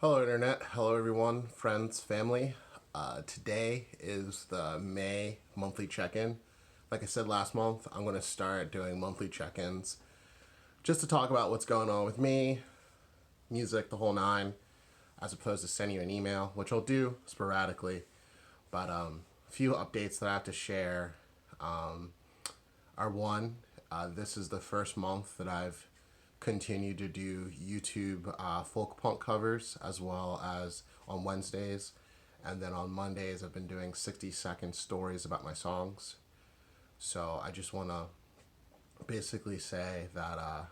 Hello, Internet. Hello, everyone, friends, family. Today is the May monthly check-in. Like I said last month, I'm going to start doing monthly check-ins just to talk about what's going on with me, music, the whole nine, as opposed to sending you an email, which I'll do sporadically. But a few updates that I have to share are one, this is the first month that I've continued to do YouTube folk punk covers, as well as on Wednesdays. And then on Mondays, I've been doing 60-second stories about my songs. So I just want to basically say that it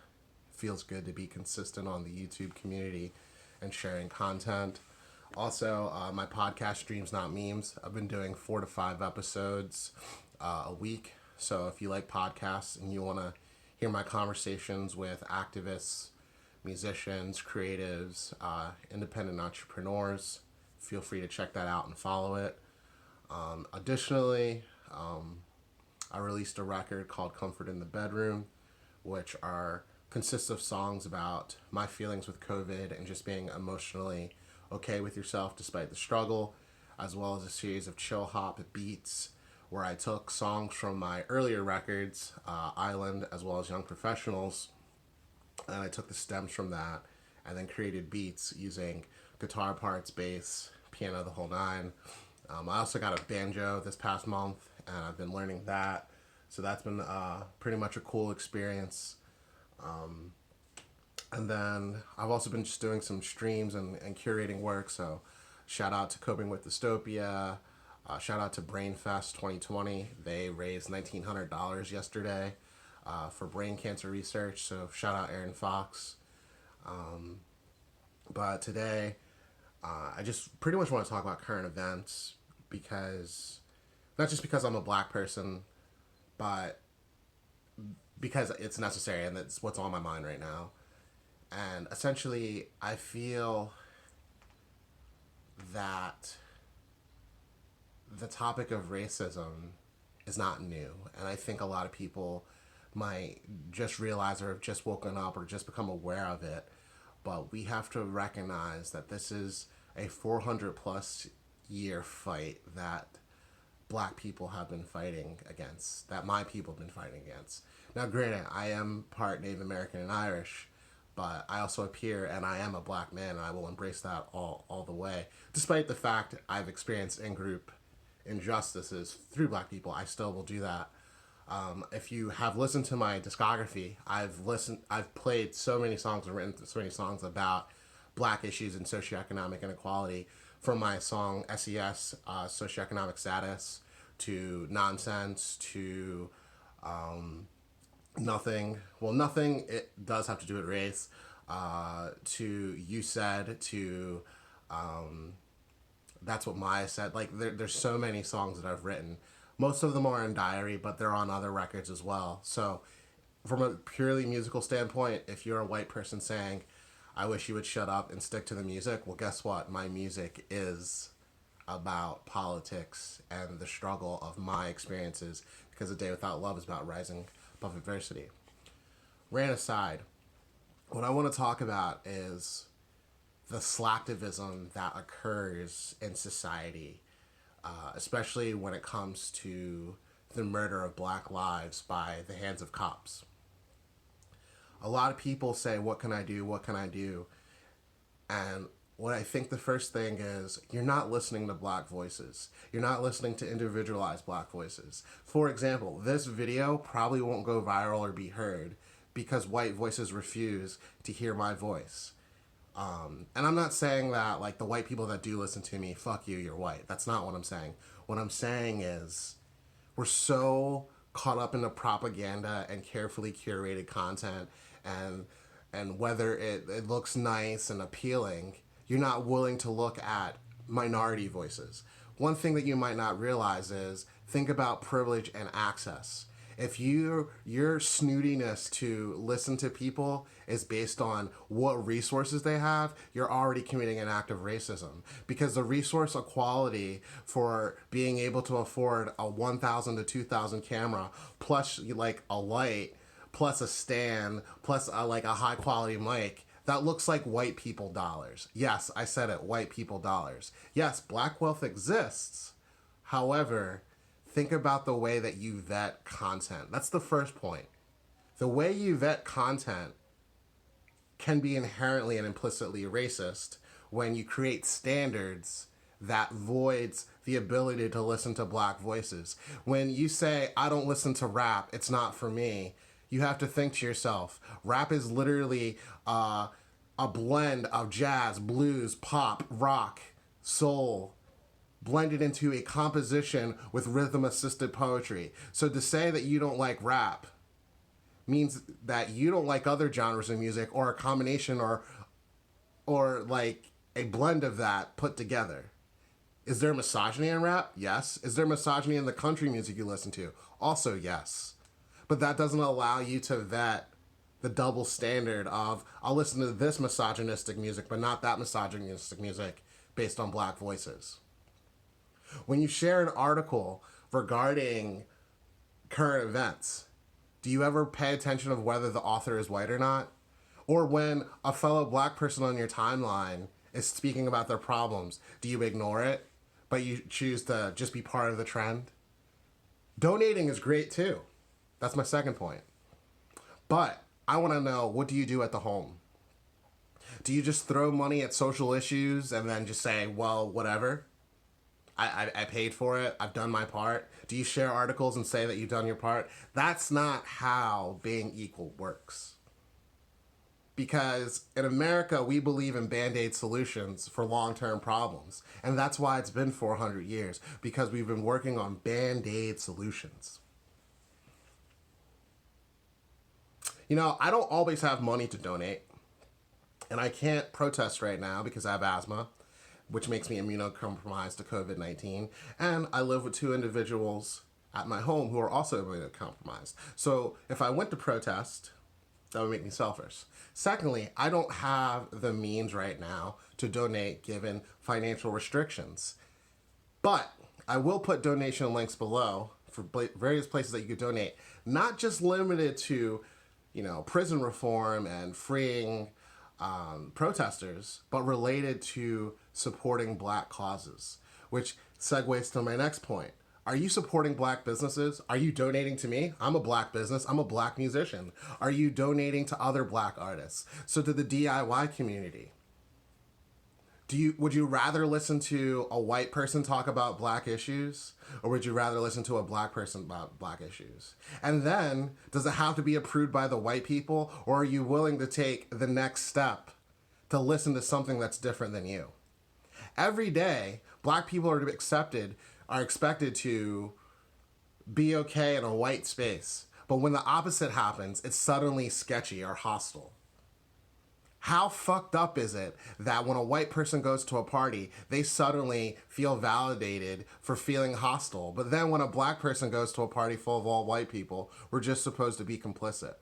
feels good to be consistent on the YouTube community and sharing content. Also, my podcast, Streams Not Memes, I've been doing 4 to 5 episodes a week. So if you like podcasts and you want to hear my conversations with activists, musicians, creatives, independent entrepreneurs, feel free to check that out and follow it. Additionally, I released a record called Comfort in the Bedroom, which consists of songs about my feelings with COVID and just being emotionally okay with yourself despite the struggle, as well as a series of chill hop beats where I took songs from my earlier records, Island, as well as Young Professionals, and I took the stems from that and then created beats using guitar parts, bass, piano, the whole nine. I also got a banjo this past month, and I've been learning that. So that's been pretty much a cool experience. And then I've also been just doing some streams and curating work. So shout out to Coping with Dystopia. Shout out to Brainfest 2020. They raised $1,900 yesterday for brain cancer research. So shout out Aaron Fox. But today, I just pretty much want to talk about current events because, not just because I'm a black person, but because it's necessary and that's what's on my mind right now. And essentially, I feel that the topic of racism is not new. And I think a lot of people might just realize or have just woken up or just become aware of it. But we have to recognize that this is a 400 plus year fight that black people have been fighting against, that my people have been fighting against. Now, granted, I am part Native American and Irish, but I also appear and I am a black man, and I will embrace that all the way. Despite the fact I've experienced in-group injustices through black people, I still will do that. If you have listened to my discography, I've played so many songs and written so many songs about black issues and socioeconomic inequality, from my song SES, Socioeconomic Status, to Nonsense, to Nothing. Well, Nothing, it does have to do with race, to You Said, to That's What Maya Said. Like, there's so many songs that I've written. Most of them are in Diary, but they're on other records as well. So from a purely musical standpoint, if you're a white person saying, I wish you would shut up and stick to the music, well, guess what? My music is about politics and the struggle of my experiences, because A Day Without Love is about rising above adversity. Rant aside, what I want to talk about is the slacktivism that occurs in society, especially when it comes to the murder of black lives by the hands of cops. A lot of people say, what can I do? What can I do? And what I think the first thing is, you're not listening to black voices. You're not listening to individualized black voices. For example, this video probably won't go viral or be heard because white voices refuse to hear my voice. And I'm not saying that, like, the white people that do listen to me, fuck you, you're white. That's not what I'm saying. What I'm saying is, we're so caught up in the propaganda and carefully curated content, and whether it looks nice and appealing, you're not willing to look at minority voices. One thing that you might not realize is, think about privilege and access. If your snootiness to listen to people is based on what resources they have, you're already committing an act of racism, because the resource equality for being able to afford a 1,000 to 2,000 camera plus like a light plus a stand plus a high quality mic, that looks like white people dollars. Yes, I said it, white people dollars. Yes, black wealth exists. However, think about the way that you vet content. That's the first point. The way you vet content can be inherently and implicitly racist when you create standards that voids the ability to listen to black voices. When you say, I don't listen to rap, it's not for me, you have to think to yourself, rap is literally a blend of jazz, blues, pop, rock, soul, blended into a composition with rhythm-assisted poetry. So to say that you don't like rap means that you don't like other genres of music, or a combination or like a blend of that put together. Is there misogyny in rap? Yes. Is there misogyny in the country music you listen to? Also, yes. But that doesn't allow you to vet the double standard of, I'll listen to this misogynistic music, but not that misogynistic music based on black voices. When you share an article regarding current events, do you ever pay attention of whether the author is white or not? Or when a fellow black person on your timeline is speaking about their problems, do you ignore it, but you choose to just be part of the trend? Donating is great too. That's my second point. But I want to know, what do you do at the home? Do you just throw money at social issues and then just say, well, whatever? I paid for it. I've done my part. Do you share articles and say that you've done your part? That's not how being equal works. Because in America, we believe in Band-Aid solutions for long-term problems. And that's why it's been 400 years, because we've been working on Band-Aid solutions. You know, I don't always have money to donate. And I can't protest right now because I have asthma, which makes me immunocompromised to COVID-19. And I live with 2 individuals at my home who are also immunocompromised. So if I went to protest, that would make me selfish. Secondly, I don't have the means right now to donate given financial restrictions. But I will put donation links below for various places that you could donate, not just limited to, you know, prison reform and freeing protesters, but related to supporting black causes, which segues to my next point. Are you supporting black businesses? Are you donating to me? I'm a black business. I'm a black musician. Are you donating to other black artists? So to the DIY community. Would you rather listen to a white person talk about black issues, or would you rather listen to a black person about black issues? And then, does it have to be approved by the white people, or are you willing to take the next step to listen to something that's different than you? Every day, black people are expected to be okay in a white space. But when the opposite happens, it's suddenly sketchy or hostile. How fucked up is it that when a white person goes to a party, they suddenly feel validated for feeling hostile, but then when a black person goes to a party full of all white people, we're just supposed to be complicit?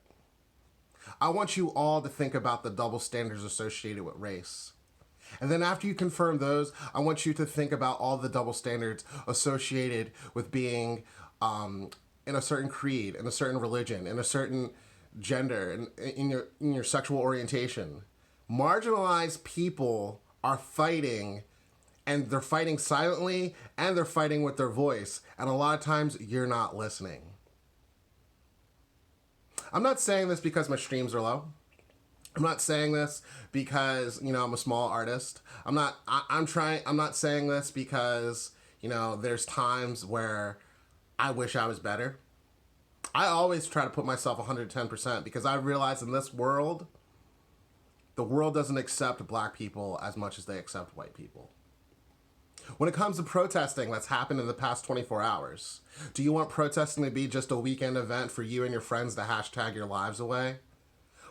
I want you all to think about the double standards associated with race. And then after you confirm those, I want you to think about all the double standards associated with being in a certain creed, in a certain religion, in a certain gender, in your sexual orientation. Marginalized people are fighting, and they're fighting silently, and they're fighting with their voice. And a lot of times, you're not listening. I'm not saying this because my streams are low. I'm not saying this because, you know, I'm a small artist. I'm not saying this because, you know, there's times where I wish I was better. I always try to put myself 110% because I realize in this world, the world doesn't accept black people as much as they accept white people. When it comes to protesting that's happened in the past 24 hours, do you want protesting to be just a weekend event for you and your friends to hashtag your lives away?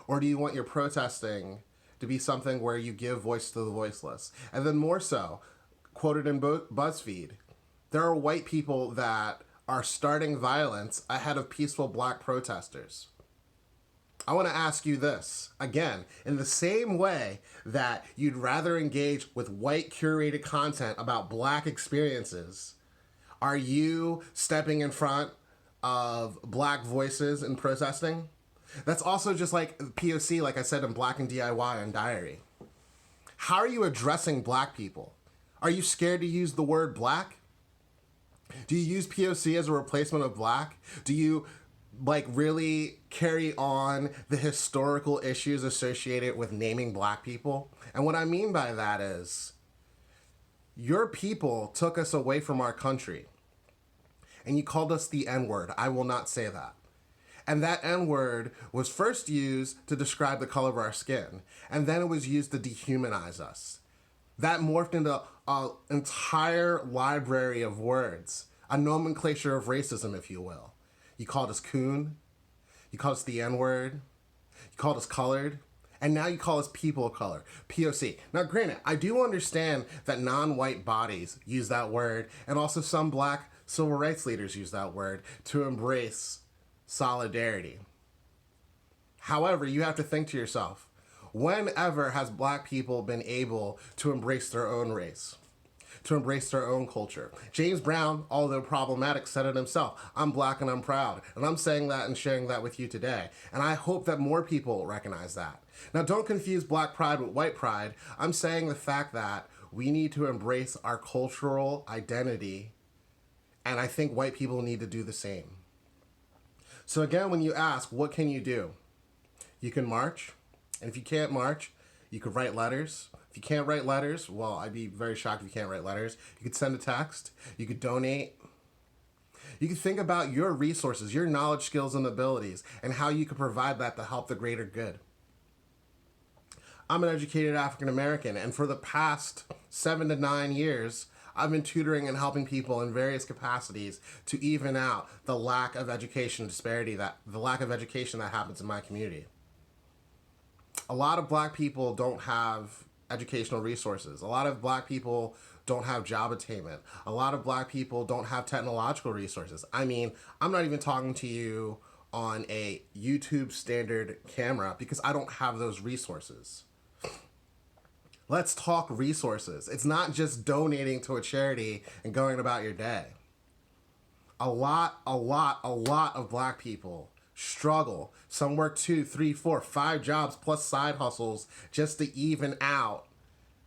Or do you want your protesting to be something where you give voice to the voiceless? And then more so, quoted in BuzzFeed, there are white people that are starting violence ahead of peaceful black protesters. I want to ask you this, again, in the same way that you'd rather engage with white curated content about black experiences, are you stepping in front of black voices in protesting? That's also just like POC, like I said in Black and DIY and Diary. How are you addressing black people? Are you scared to use the word black? Do you use POC as a replacement of black? Do you like really carry on the historical issues associated with naming black people? And what I mean by that is your people took us away from our country and you called us the N-word. I will not say that. And that N-word was first used to describe the color of our skin, and then it was used to dehumanize us. That morphed into an entire library of words, a nomenclature of racism, if you will. You called us coon, you called us the N-word, you called us colored, and now you call us people of color, POC. Now, granted, I do understand that non-white bodies use that word, and also some black civil rights leaders use that word to embrace solidarity. However, you have to think to yourself, whenever has black people been able to embrace their own race, to embrace their own culture? James Brown, although problematic, said it himself. I'm black and I'm proud. And I'm saying that and sharing that with you today. And I hope that more people recognize that. Now, don't confuse black pride with white pride. I'm saying the fact that we need to embrace our cultural identity, and I think white people need to do the same. So again, when you ask, what can you do? You can march. And if you can't march, you could write letters. If you can't write letters, well, I'd be very shocked if you can't write letters. You could send a text. You could donate. You could think about your resources, your knowledge, skills, and abilities, and how you could provide that to help the greater good. I'm an educated African American, and for the past 7 to 9 years, I've been tutoring and helping people in various capacities to even out the lack of education disparity, the lack of education that happens in my community. A lot of black people don't have educational resources. A lot of black people don't have job attainment. A lot of black people don't have technological resources. I mean, I'm not even talking to you on a YouTube standard camera because I don't have those resources. Let's talk resources. It's not just donating to a charity and going about your day. A lot of black people struggle. Some work 2, 3, 4, 5 jobs plus side hustles just to even out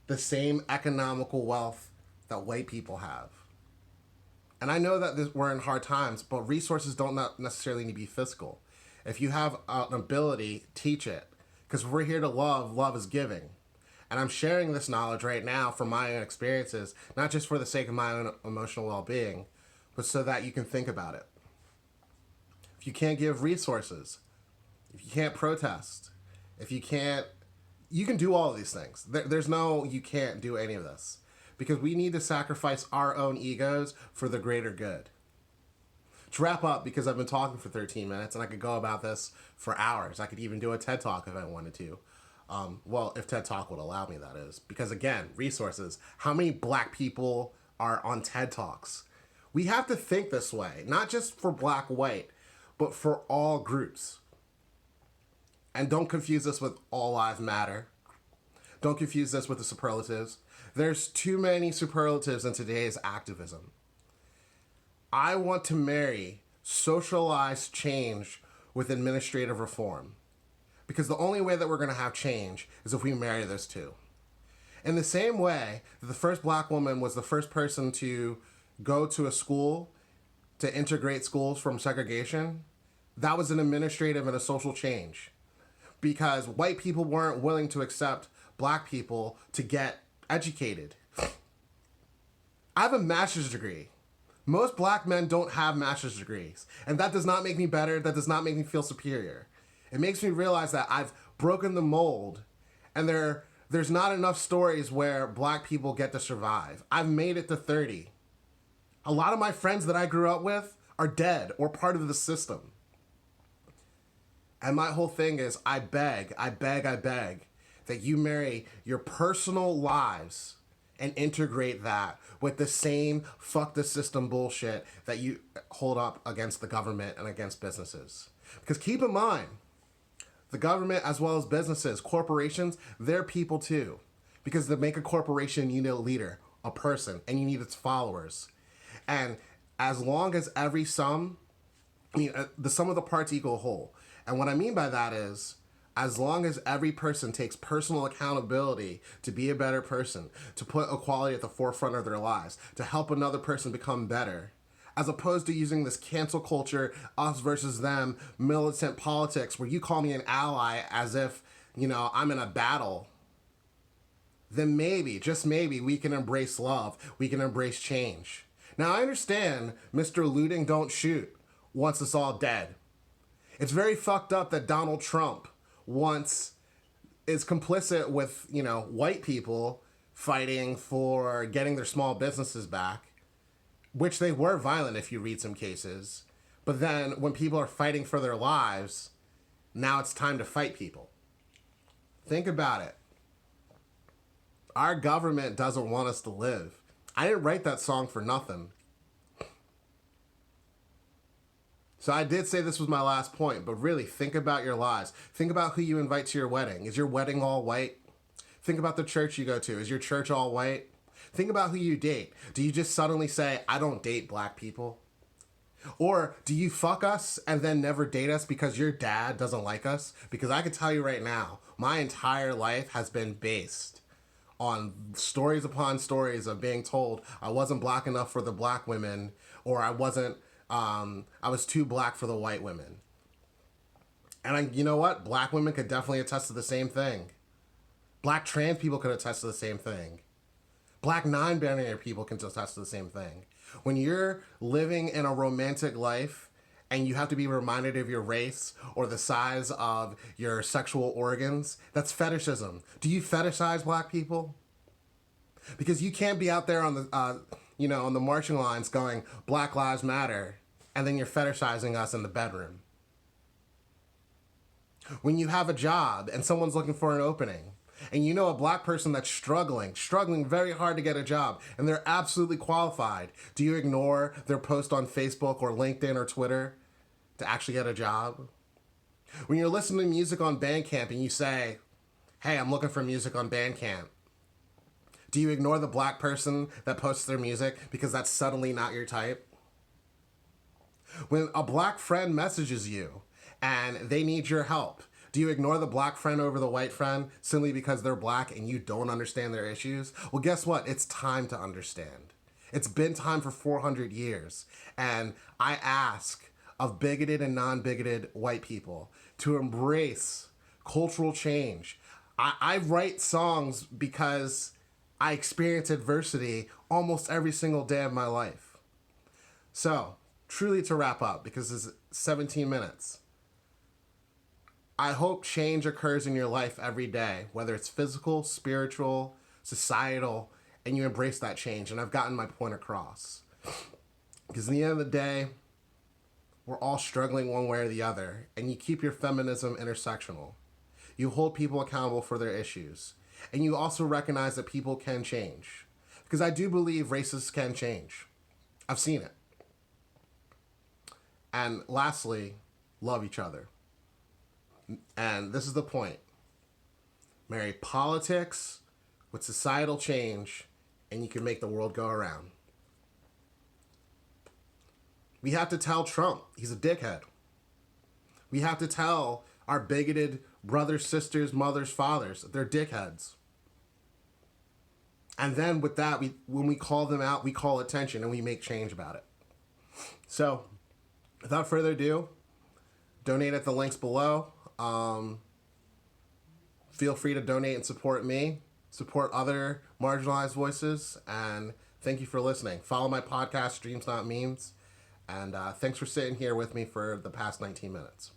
the same economical wealth that white people have. And I know that we're in hard times, but resources don't not necessarily need to be fiscal. If you have an ability, teach it. Because we're here to love. Love is giving. And I'm sharing this knowledge right now from my own experiences, not just for the sake of my own emotional well-being, but so that you can think about it. If you can't give resources, if you can't protest, if you can't, you can do all of these things. There's no, you can't do any of this. Because we need to sacrifice our own egos for the greater good. To wrap up, because I've been talking for 13 minutes and I could go about this for hours. I could even do a TED Talk if I wanted to. Well, if TED Talk would allow me, that is. Because again, resources. How many black people are on TED Talks? We have to think this way, not just for black, white, but for all groups. And don't confuse this with all lives matter. Don't confuse this with the superlatives. There's too many superlatives in today's activism. I want to marry socialized change with administrative reform. Because the only way that we're going to have change is if we marry those two. In the same way that the first black woman was the first person to go to a school to integrate schools from segregation, that was an administrative and a social change. Because white people weren't willing to accept black people to get educated. I have a master's degree. Most black men don't have master's degrees. And that does not make me better. That does not make me feel superior. It makes me realize that I've broken the mold and there's not enough stories where black people get to survive. I've made it to 30. A lot of my friends that I grew up with are dead or part of the system. And my whole thing is I beg that you marry your personal lives and integrate that with the same fuck the system bullshit that you hold up against the government and against businesses. Because keep in mind, the government as well as businesses, corporations, they're people too. Because to make a corporation, you need a leader, a person, and you need its followers. And as long as the sum of the parts equal a whole. And what I mean by that is, as long as every person takes personal accountability to be a better person, to put equality at the forefront of their lives, to help another person become better, as opposed to using this cancel culture, us versus them, militant politics, where you call me an ally as if, I'm in a battle, then maybe, just maybe, we can embrace love. We can embrace change. Now, I understand Mr. Looting, don't shoot wants us all dead. It's very fucked up that Donald Trump is complicit with, white people fighting for getting their small businesses back, which they were violent if you read some cases. But then when people are fighting for their lives, now it's time to fight people. Think about it. Our government doesn't want us to live. I didn't write that song for nothing. So I did say this was my last point, but really think about your lives. Think about who you invite to your wedding. Is your wedding all white? Think about the church you go to. Is your church all white? Think about who you date. Do you just suddenly say, I don't date black people? Or do you fuck us and then never date us because your dad doesn't like us? Because I can tell you right now, my entire life has been based on stories upon stories of being told I wasn't black enough for the black women, or I was too black for the white women. And you know what? Black women could definitely attest to the same thing. Black trans people could attest to the same thing. Black non-binary people can attest to the same thing. When you're living in a romantic life and you have to be reminded of your race or the size of your sexual organs, that's fetishism. Do you fetishize black people? Because you can't be out there on the on the marching lines going, Black Lives Matter, and then you're fetishizing us in the bedroom. When you have a job and someone's looking for an opening, and you know a black person that's struggling very hard to get a job, and they're absolutely qualified, do you ignore their post on Facebook or LinkedIn or Twitter to actually get a job? When you're listening to music on Bandcamp and you say, hey, I'm looking for music on Bandcamp, do you ignore the black person that posts their music because that's suddenly not your type? When a black friend messages you and they need your help, do you ignore the black friend over the white friend simply because they're black and you don't understand their issues? Well, guess what? It's time to understand. It's been time for 400 years. And I ask of bigoted and non-bigoted white people to embrace cultural change. I write songs because I experience adversity almost every single day of my life. So, truly to wrap up, because it's 17 minutes, I hope change occurs in your life every day, whether it's physical, spiritual, societal, and you embrace that change. And I've gotten my point across. Because in the end of the day, we're all struggling one way or the other, and you keep your feminism intersectional. You hold people accountable for their issues. And you also recognize that people can change. Because I do believe racists can change. I've seen it. And lastly, love each other. And this is the point. Marry politics with societal change, and you can make the world go around. We have to tell Trump he's a dickhead. We have to tell our bigoted brothers, sisters, mothers, fathers they're dickheads. And then with that, when we call them out, we call attention and we make change about it. So, without further ado, donate at the links below. Feel free to donate and support me, support other marginalized voices, and thank you for listening. Follow my podcast, Dreams Not Memes, and thanks for sitting here with me for the past 19 minutes.